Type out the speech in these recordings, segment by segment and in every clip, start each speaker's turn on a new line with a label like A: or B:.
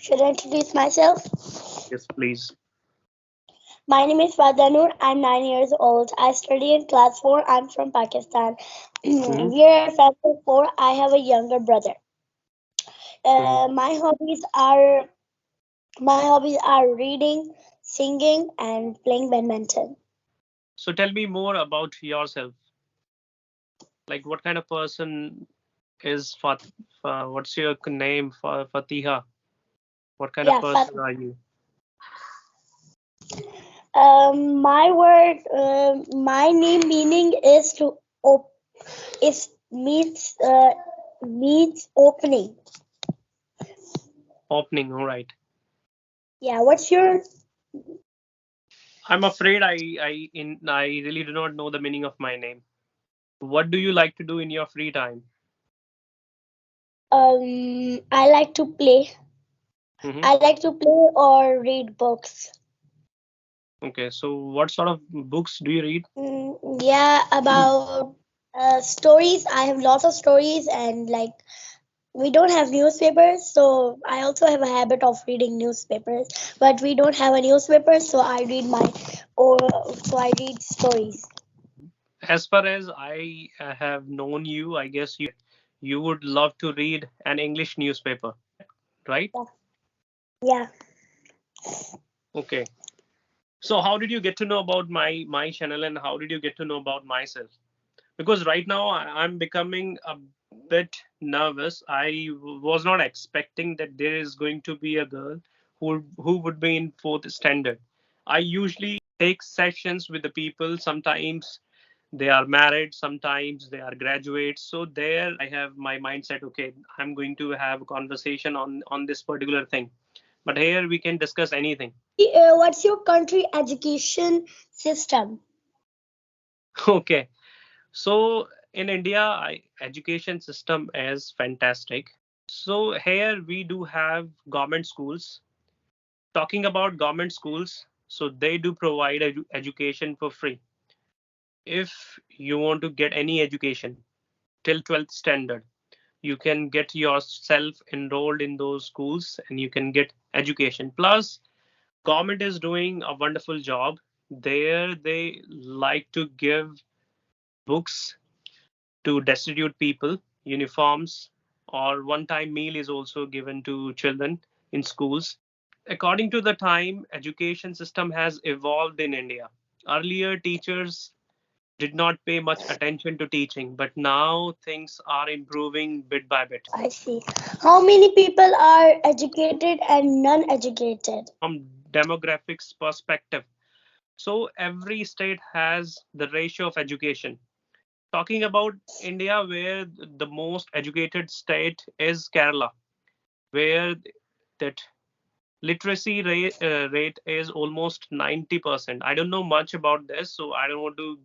A: Should I introduce myself?
B: Yes, please.
A: My name is Fadanur. I'm 9 years old. I study in class 4. I'm from Pakistan.
B: Hmm.
A: We are a family of 4. I have a younger brother.
B: Hmm.
A: Uh, my hobbies are my hobbies are reading, singing, and playing badminton.
B: So tell me more about yourself. Like, what kind of person is what's your name, Fatiha? What kind of
A: Yeah, fun.
B: person are you?
A: My name meaning is to op- is means opening.
B: Opening, all right.
A: Yeah, what's your
B: I'm afraid I really do not know the meaning of my name. What do you like to do in your free time?
A: I like to play.
B: Hmm.
A: I like to play or read books.
B: Okay, so what sort of books do you read?
A: Yeah, about stories. I have lots of stories, and like we don't have newspapers, so I also have a habit of reading newspapers. But we don't have a newspaper, so or so I read stories.
B: As far as I have known you, I guess you would love to read an English newspaper, right?
A: Yeah. Yeah.
B: Okay. So how did you get to know about my channel and how did you get to know about myself? Because right now I'm becoming a bit nervous. I was not expecting that there is going to be a girl who would be in fourth standard. I usually take sessions with the people. Sometimes they are married, sometimes they are graduates. So there I have my mindset. Okay, I'm going to have a conversation on this particular thing. But here we can discuss anything.
A: What's your country education system?
B: Okay. So in India, education system is fantastic. So here we do have government schools. Talking about government schools, so they do provide education for free. If you want to get any education till 12th standard, you can get yourself enrolled in those schools and you can get education. Plus, government is doing a wonderful job. There they like to give books to destitute people, uniforms, or one time meal is also given to children in schools. According to the time, education system has evolved in India. Earlier, teachers did not pay much attention to teaching, but now things are improving bit by bit.
A: I see. How many people are educated and non-educated?
B: From demographics perspective, so every state has the ratio of education. Talking about India, where the most educated state is Kerala, where that rate is almost 90%. I don't know much about this, so I don't want to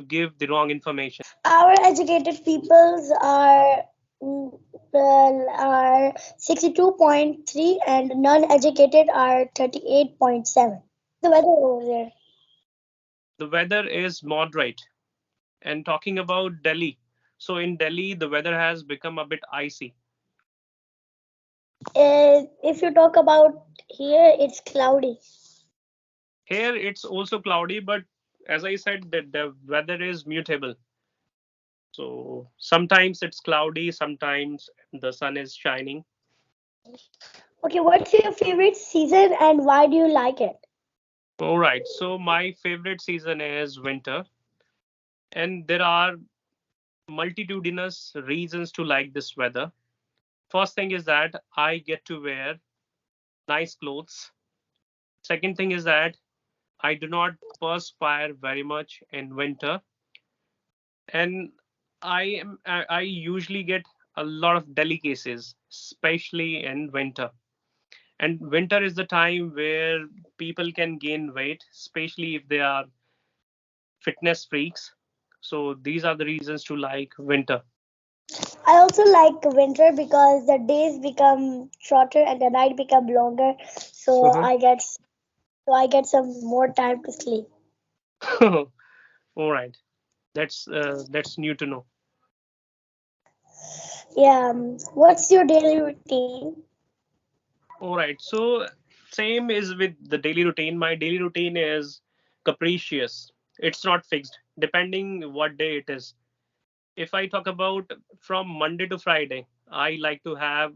B: give the wrong information.
A: Our educated peoples are 62.3 and non-educated are 38.7. The weather over there.
B: The weather is moderate. And talking about Delhi, so in Delhi, the weather has become a bit icy.
A: If you talk about here, it's cloudy.
B: Here, it's also cloudy, but as I said, the weather is mutable. So sometimes it's cloudy, sometimes the sun is shining.
A: Okay, what's your favorite season and why do you like it?
B: All right, so my favorite season is winter, and there are multitudinous reasons to like this weather. First thing is that I get to wear nice clothes. Second thing is that I do not perspire very much in winter, and I usually get a lot of delicacies, especially in winter. And winter is the time where people can gain weight, especially if they are fitness freaks. So these are the reasons to like winter.
A: I also like winter because the days become shorter and the night become longer, so
B: Mhm.
A: I get some more time to sleep.
B: All right, that's new to know.
A: Yeah. What's your daily routine?
B: All right. So same is with the daily routine. My daily routine is capricious. It's not fixed, depending what day it is. If I talk about from Monday to Friday, I like to have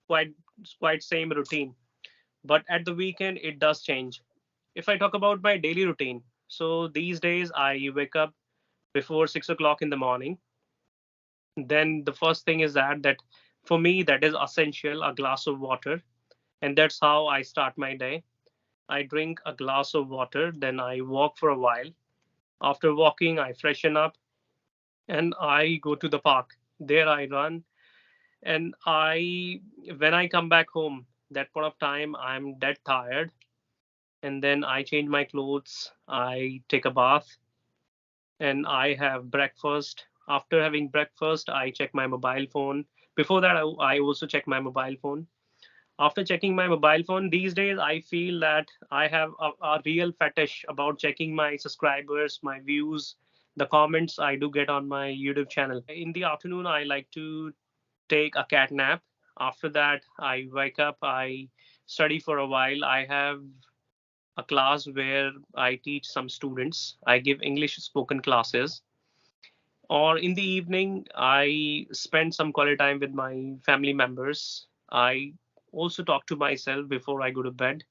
B: quite quite same routine. But at the weekend, it does change. If I talk about my daily routine, so these days I wake up before 6 o'clock in the morning. Then the first thing is that for me that is essential, a glass of water, and that's how I start my day. I drink a glass of water, then I walk for a while. After walking, I freshen up and I go to the park. There I run, and when I come back home, that point of time I'm dead tired, and then I change my clothes, I take a bath, and I have breakfast. After having breakfast, I check my mobile phone. Before that, I also check my mobile phone. After checking my mobile phone, these days I feel that I have a real fetish about checking my subscribers, my views, the comments I do get on my YouTube channel. In the afternoon, I like to take a cat nap. After that, I wake up, I study for a while. I have a class where I teach some students. I give English spoken classes. Or in the evening, I spend some quality time with my family members. I also talk to myself before I go to bed.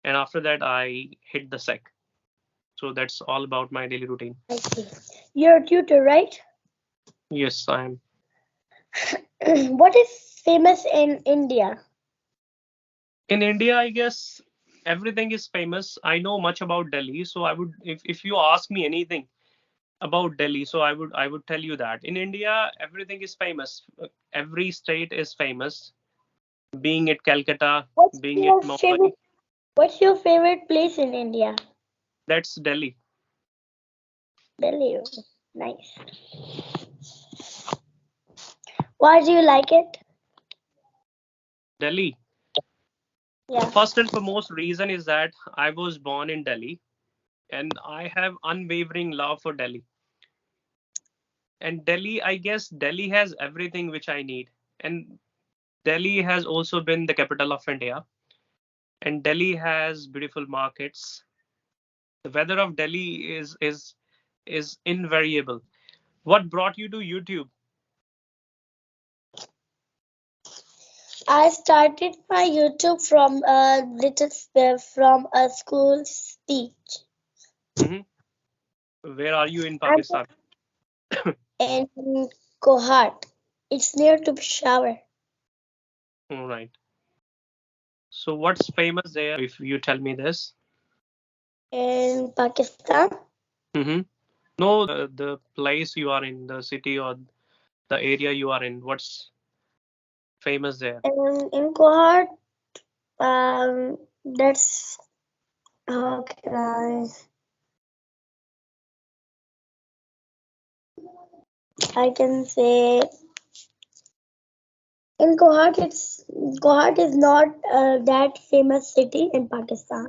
B: And after that, I hit the sack. So that's all about my daily routine.
A: I see. You're a tutor, right?
B: Yes, I am.
A: What is famous in India?
B: In India, I guess everything is famous. I know much about Delhi. So I would, if you ask me anything about Delhi, so I would tell you that in India, everything is famous. Every state is famous, being it Calcutta,
A: What's
B: being it
A: your favorite?
B: Mumbai.
A: What's your favorite place in India?
B: That's Delhi.
A: Delhi. Nice. Why do you like it?
B: Delhi. The
A: Yeah.
B: first and foremost reason is that I was born in Delhi and I have unwavering love for Delhi. And Delhi, I guess Delhi has everything which I need. And Delhi has also been the capital of India. And Delhi has beautiful markets. The weather of Delhi is invariable. What brought you to YouTube?
A: I started my YouTube from from a school speech.
B: Hmm. Where are you in
A: I'm
B: Pakistan?
A: in Kohat. It's near to Peshawar
B: All right. So what's famous there if you tell me this?
A: in Pakistan.
B: Hmm. No, the place you are in, the city or the area you are in. What's famous there?
A: In Kohat, that's how can I can say in Kohat is not that famous city in Pakistan.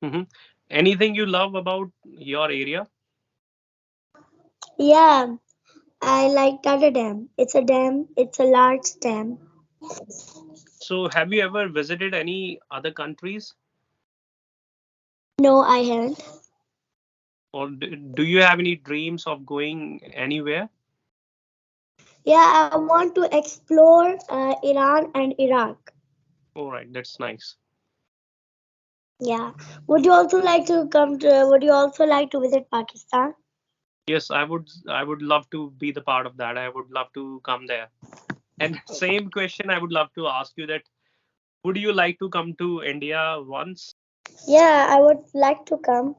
B: Hmm. Anything you love about your area?
A: Yeah, I like Tata Dam. It's a dam. It's a large dam.
B: So, have you ever visited any other countries,
A: No, I haven't.
B: or do you have any dreams of going anywhere?
A: Yeah, I want to explore Iran and Iraq.
B: All right, that's nice.
A: Yeah. Would you also like to come to? Would you also like to visit Pakistan?
B: Yes, I would. I would love to be the part of that. I would love to come there. And same question, I would love to ask you that: would you like to come to India once?
A: Yeah, I would like to come.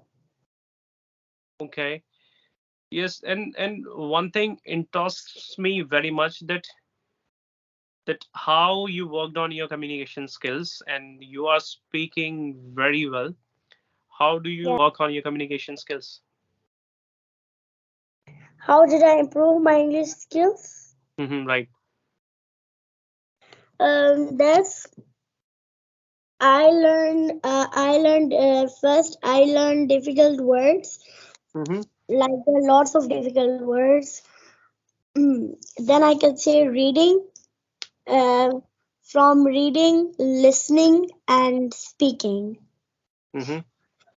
B: Okay. Yes, and one thing interests me very much that how you worked on your communication skills and you are speaking very well. How do you
A: Yeah.
B: work on your communication skills?
A: How did I improve my English skills?
B: Right.
A: That's I learned first. I learned difficult words.
B: Mm-hmm.
A: Like there are lots of difficult words. Then I can say reading. Uh, from reading, listening, and speaking.
B: Mm-hmm.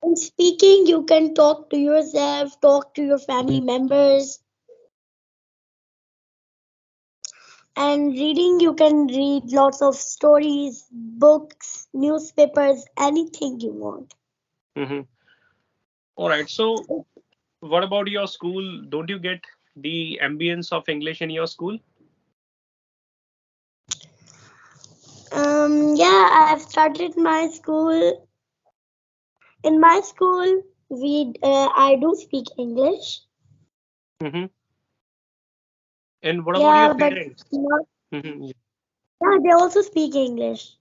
A: In speaking, you can talk to yourself, talk to your family members, and reading, you can read lots of stories, books, newspapers, anything you want.
B: Mm-hmm. All right. So, what about your school? Don't you get the ambience of English in your school?
A: Yeah, I've started my school. In my school, I do speak English.
B: Mm-hmm. And what about your
A: Yeah, but
B: parents?
A: not,
B: Mm-hmm.
A: yeah, they also speak English.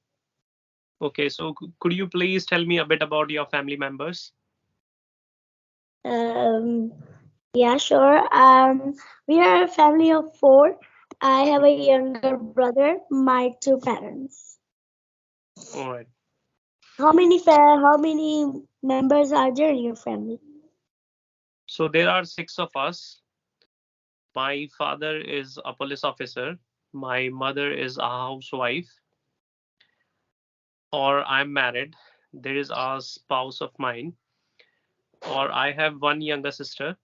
B: Okay. So, could you please tell me a bit about your family members?
A: Um, yeah, sure. We are a family of four. I have a younger brother, my two parents.
B: All right.
A: How many members are there in your family?
B: So, there are six of us. My father is a police officer. My mother is a housewife, or I'm married. There is a spouse of mine, or I have one younger sister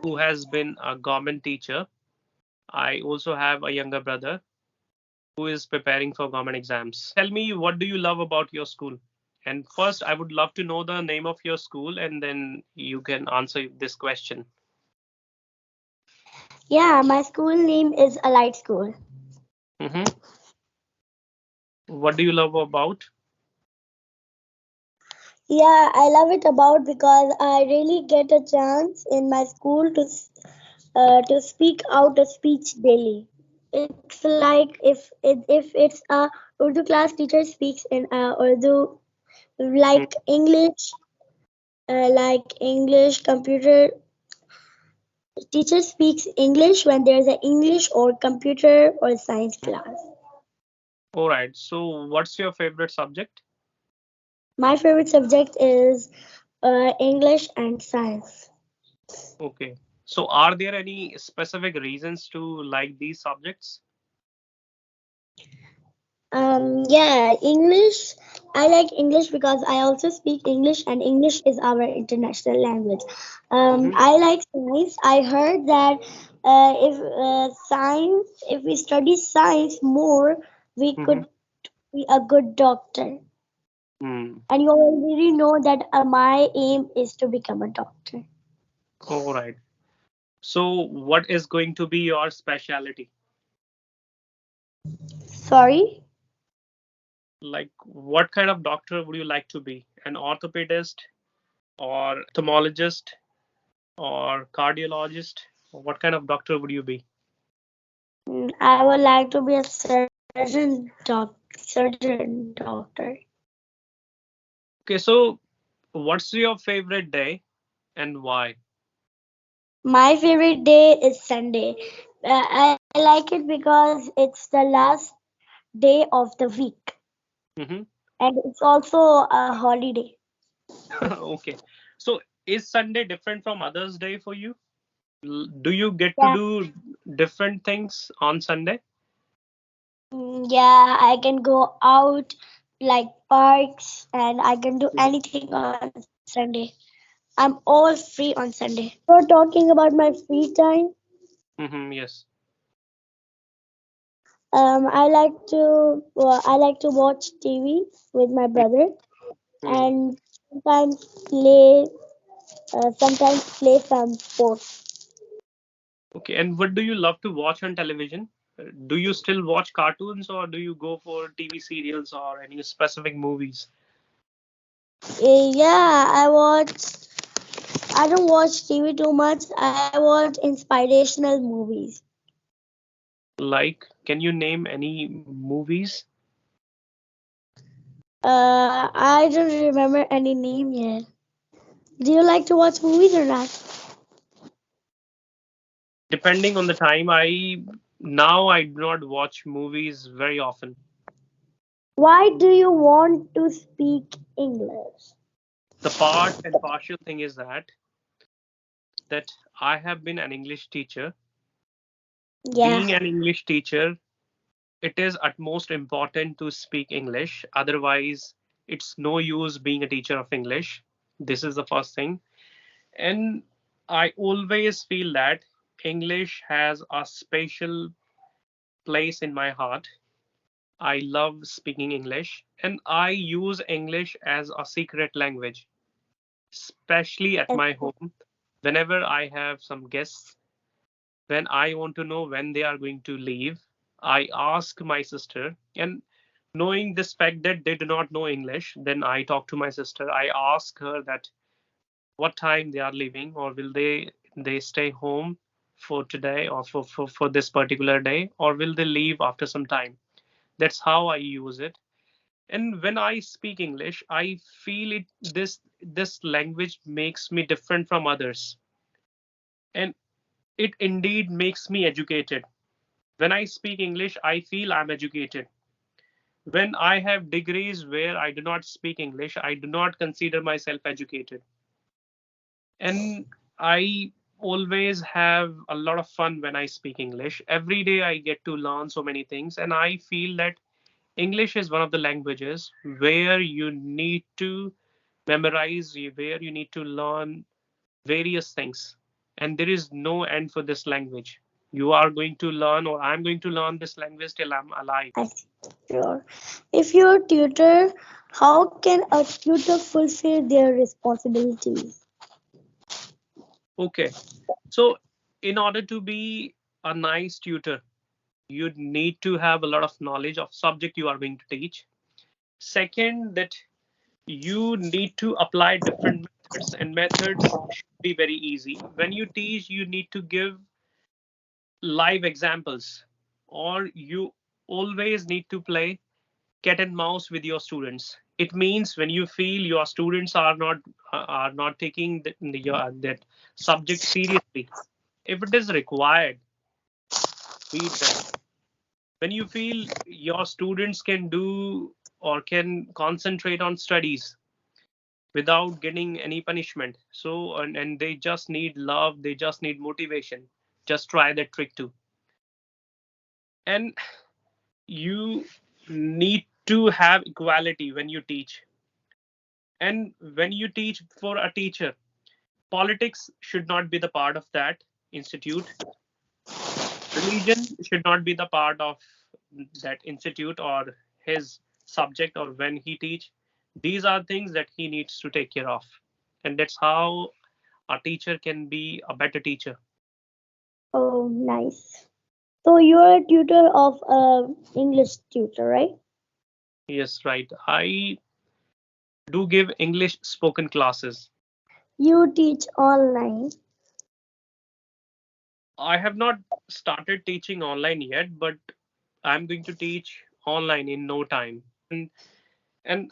B: who has been a government teacher. I also have a younger brother who is preparing for government exams. Tell me, what do you love about your school? And first, I would love to know the name of your school, and then you can answer this question.
A: Yeah, my school name is Allied School.
B: Hmm. What do you love about?
A: Yeah, I love it about because I really get a chance in my school to speak out a speech daily. It's like if it's a Urdu class teacher speaks in Urdu, like English computer teacher speaks English when there's an English or computer or science class.
B: All right. So, what's your favorite subject?
A: My favorite subject is English and science.
B: Okay. So, are there any specific reasons to like these subjects?
A: Yeah, English. I like English because I also speak English, and English is our international language.
B: Hmm.
A: I like science. I heard that if we study science more, we
B: Hmm.
A: could be a good doctor.
B: Hmm.
A: And you already know that my aim is to become a doctor.
B: All right. So, what is going to be your specialty?
A: Sorry.
B: Like, what kind of doctor would you like to be? An orthopedist or ophthalmologist or cardiologist? What kind of doctor would you be?
A: I would like to be a surgeon doctor.
B: Okay, so what's your favorite day and why?
A: My favorite day is Sunday. I like it because it's the last day of the week
B: Hmm.
A: and it's also a holiday.
B: Okay, so is Sunday different from others day for you? Do you get to
A: Yeah,
B: do different things on Sunday?
A: yeah, I can go out like parks and I can do
B: Mhm.
A: anything on Sunday. I'm all free on Sunday. You're talking about my free time.
B: Yes.
A: I like to watch TV with my brother
B: Mhm.
A: and sometimes play sometimes play some sports.
B: Okay, and what do you love to watch on television? Do you still watch cartoons or do you go for TV serials or any specific movies?
A: Yeah, I don't watch TV too much. I watch inspirational movies.
B: Like, can you name any movies?
A: I don't remember any name yet. Do you like to watch movies or not?
B: Depending on the time, I do not watch movies very often.
A: Why do you want to speak English?
B: The part and partial thing is that I have been an English teacher.
A: Yeah.
B: Being an English teacher, it is utmost important to speak English. Otherwise, it's no use being a teacher of English. This is the first thing. And I always feel that English has a special place in my heart. I love speaking English and I use English as a secret language, especially at
A: Yes.
B: my home. Whenever I have some guests, when I want to know when they are going to leave, I ask my sister. And knowing this fact that they do not know English, then I talk to my sister. I ask her that what time they are leaving, or will they stay home for today, or for this particular day, or will they leave after some time. That's how I use it. And when I speak English, I feel it, this language makes me different from others, and it indeed makes me educated. When I speak English, I feel I'm educated. When I have degrees where I do not speak English, I do not consider myself educated. And I always have a lot of fun when I speak English. Every day I get to learn so many things, and I feel that English is one of the languages where you need to memorize, where you need to learn various things. And there is no end for this language. You are going to learn, or I'm going to learn this language till I'm alive.
A: I see. Sure. If you're a tutor, how can a tutor fulfill their responsibilities?
B: Okay. So, in order to be a nice tutor, you need to have a lot of knowledge of subject you are going to teach. Second, that you need to apply different methods, and methods should be very easy. When you teach, you need to give live examples, or you always need to play cat and mouse with your students. It means when you feel your students are not taking that subject seriously, if it is required, beat them. When you feel your students can do or can concentrate on studies without getting any punishment, so and they just need love, they just need motivation, just try that trick too. And you need to have equality when you teach. And when you teach for a teacher, politics should not be the part of that institute. Religion should not be the part of that institute or his subject, or when he teach. These are things that he needs to take care of. And that's how a teacher can be a better teacher.
A: Oh, nice. So you're a tutor of English tutor, right?
B: Yes, right. I do give English spoken classes.
A: You teach online.
B: I have not started teaching online yet, but I'm going to teach online in no time. And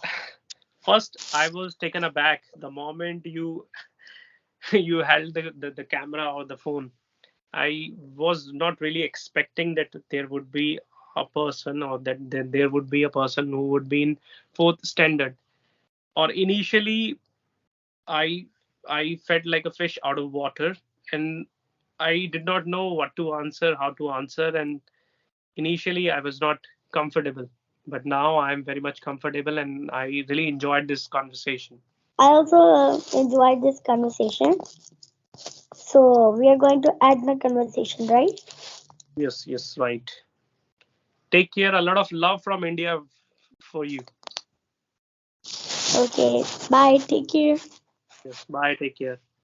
B: first I was taken aback the moment you you held the camera or the phone. I was not really expecting that there would be a person, or that there would be a person who would be in fourth standard. Or initially, I I felt like a fish out of water, and I did not know what to answer, how to answer, and initially I was not comfortable. But now I'm very much comfortable, and I really enjoyed this conversation.
A: I also enjoyed this conversation. So we are going to add the conversation, right?
B: Yes, yes, right. Take care. A lot of love from India for you.
A: Okay. Bye. Take care.
B: Yes, bye. Take care.